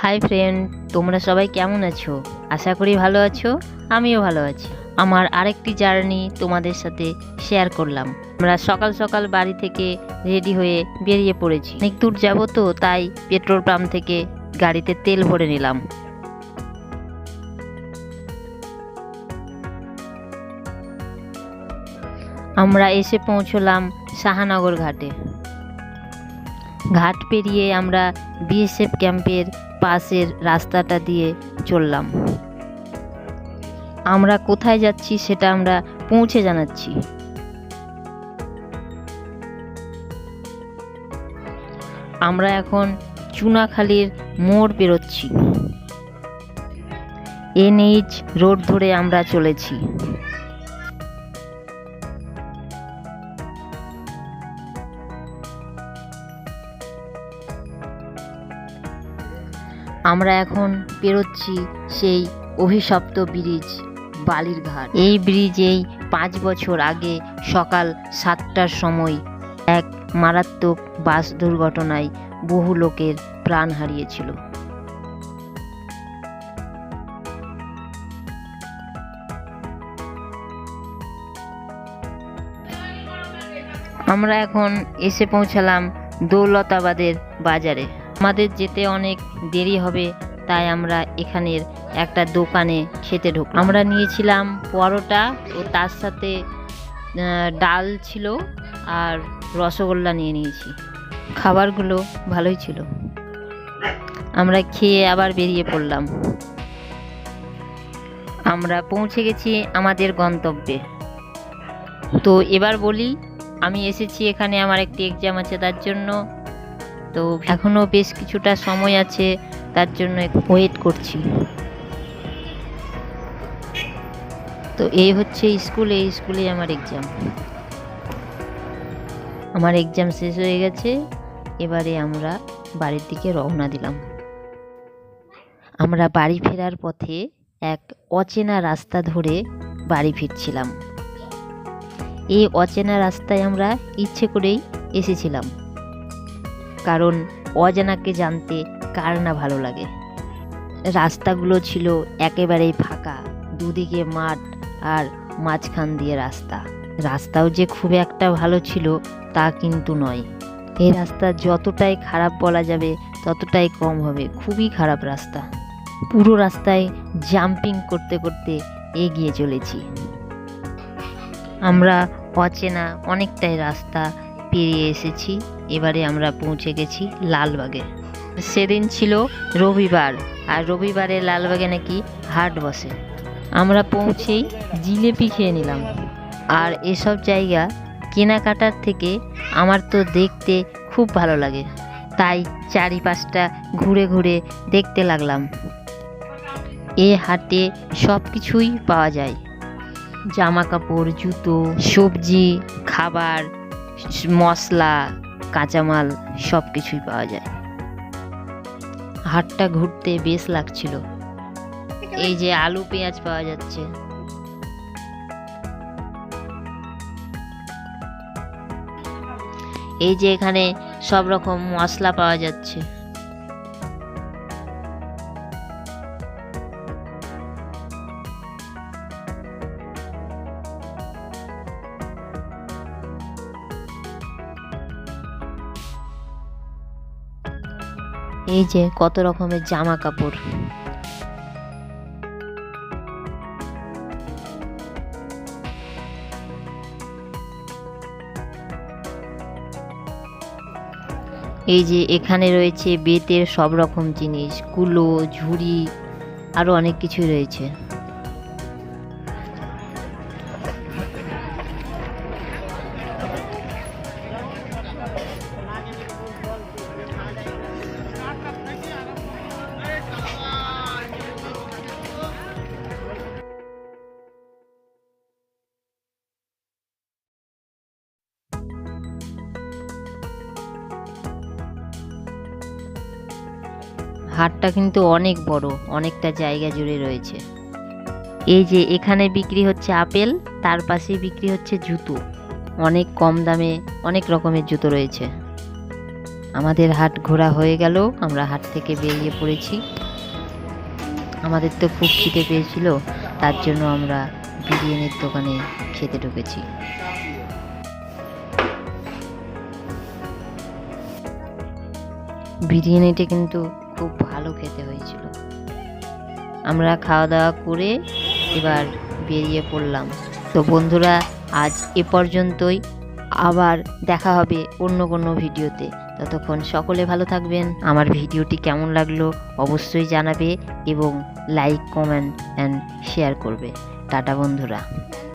Hi friend, তোমরা সবাই কেমন আছো? আশা করি ভালো আছো। আমিও ভালো আছি। আমার আরেকটি জার্নি তোমাদের সাথে শেয়ার করলাম। আমরা সকাল সকাল বাড়ি থেকে রেডি হয়ে বেরিয়ে পড়েছি। অনেক দূর যাবো তো, তাই পেট্রোল পাম্প থেকে গাড়িতে তেল ভরে নিলাম। আমরা এসে পৌঁছলাম শাহানগর ঘাটে। ঘাট পেরিয়ে আমরা বিএসএফ ক্যাম্পের পাশের রাস্তাটা দিয়ে চললাম। আমরা কোথায় যাচ্ছি সেটা আমরা পৌঁছে জানাচ্ছি। আমরা এখন চুনাখালীর মোড় পেরোচ্ছি। NH রোড ধরে আমরা চলেছি। আমরা এখন পেরোচ্ছি সেই অভিশপ্ত ব্রিজ বালির ঘাট। এই ব্রিজেই 5 বছর আগে সকাল 7টার সময় এক মারাত্মক বাস দুর্ঘটনায় বহু লোকের প্রাণ হারিয়েছিল। আমরা এখন এসে পৌঁছালাম দৌলতাবাদের বাজারে। আমাদের যেতে অনেক দেরি হবে, তাই আমরা এখানের একটা দোকানে খেতে ঢুক। আমরা নিয়েছিলাম পরোটা ও তার সাথে ডাল ছিল আর রসগোল্লা নিয়েছি। খাবারগুলো ভালোই ছিল। আমরা খেয়ে আবার বেরিয়ে পড়লাম। আমরা পৌঁছে গেছি আমাদের গন্তব্যে। তো এবার বলি, আমি এসেছি এখানে আমার একটি এক্সাম আছে, তার জন্য। তো এখনও বেশ কিছুটা সময় আছে, তার জন্য ওয়েট করছি। তো এই হচ্ছে স্কুল, এই স্কুলে আমার এক্সাম। আমার এক্সাম শেষ হয়ে গেছে। এবারে আমরা বাড়ির দিকে রওনা দিলাম। আমরা বাড়ি ফেরার পথে এক অচেনা রাস্তা ধরে বাড়ি ফিরছিলাম। এই অচেনা রাস্তায় আমরা ইচ্ছে করেই এসেছিলাম, কারণ অজানাকে জানতে কার না ভালো লাগে। রাস্তাগুলো ছিল একেবারেই ফাঁকা, দুদিকে মাঠ আর মাঝখান দিয়ে রাস্তা। রাস্তাও যে খুব একটা ভালো ছিল তা কিন্তু নয়। এই রাস্তা যতটাই খারাপ বলা যাবে ততটাই কম হবে। খুবই খারাপ রাস্তা। পুরো রাস্তায় জাম্পিং করতে করতে এগিয়ে চলেছি। আমরা অচেনা অনেকটাই রাস্তা পেরিয়ে এসেছি। এবারে আমরা পৌঁছে গেছি লালবাগে। সেদিন ছিল রবিবার, আর রবিবারে লালবাগে নাকি হাট বসে। আমরা পৌঁছেই জিলেপি খেয়ে নিলাম। আর এসব জায়গা কেনাকাটার থেকে আমার তো দেখতে খুব ভালো লাগে, তাই চারিপাশটা ঘুরে ঘুরে দেখতে লাগলাম। এ হাটে সব কিছুই পাওয়া যায়, জামা কাপড়, জুতো, সবজি, খাবার, মশলা, কাঁচামাল সব কিছুই পাওয়া যায়। হাটটা ঘুরতে বেশ লাগছিল। এই যে আলু পেঁয়াজ পাওয়া যাচ্ছে। এই যে এখানে সব রকম মশলা পাওয়া যাচ্ছে। এই যে কত রকমের জামা কাপড়। এই যে এখানে রয়েছে বেতের সব রকম জিনিস, কুলো, ঝুড়ি, আরো অনেক কিছুই রয়েছে। হাটটা কিন্তু অনেক বড়, অনেকটা জায়গা জুড়ে রয়েছে। এই যে এখানে বিক্রি হচ্ছে আপেল, তার পাশে বিক্রি হচ্ছে জুতো। অনেক কম দামে অনেক রকমের জুতো রয়েছে। আমাদের হাট ঘোরা হয়ে গেল, আমরা হাট থেকে বেরিয়ে পড়েছি। আমাদের তো খুব খিদে পেয়েছিল, তার জন্য আমরা বিরিয়ানির দোকানে খেতে ঢুকেছি। বিরিয়ানিটা কিন্তু খুব ভালো খেতে হয়েছিল। আমরা খাওয়া দাওয়া করে এবার বেরিয়ে পড়লাম। তো বন্ধুরা, আজ এ পর্যন্তই। আবার দেখা হবে অন্য কোনো ভিডিওতে। ততক্ষণ সকলে ভালো থাকবেন। আমার ভিডিওটি কেমন লাগলো অবশ্যই জানাবে এবং লাইক, কমেন্ট অ্যান্ড শেয়ার করবে। টাটা বন্ধুরা।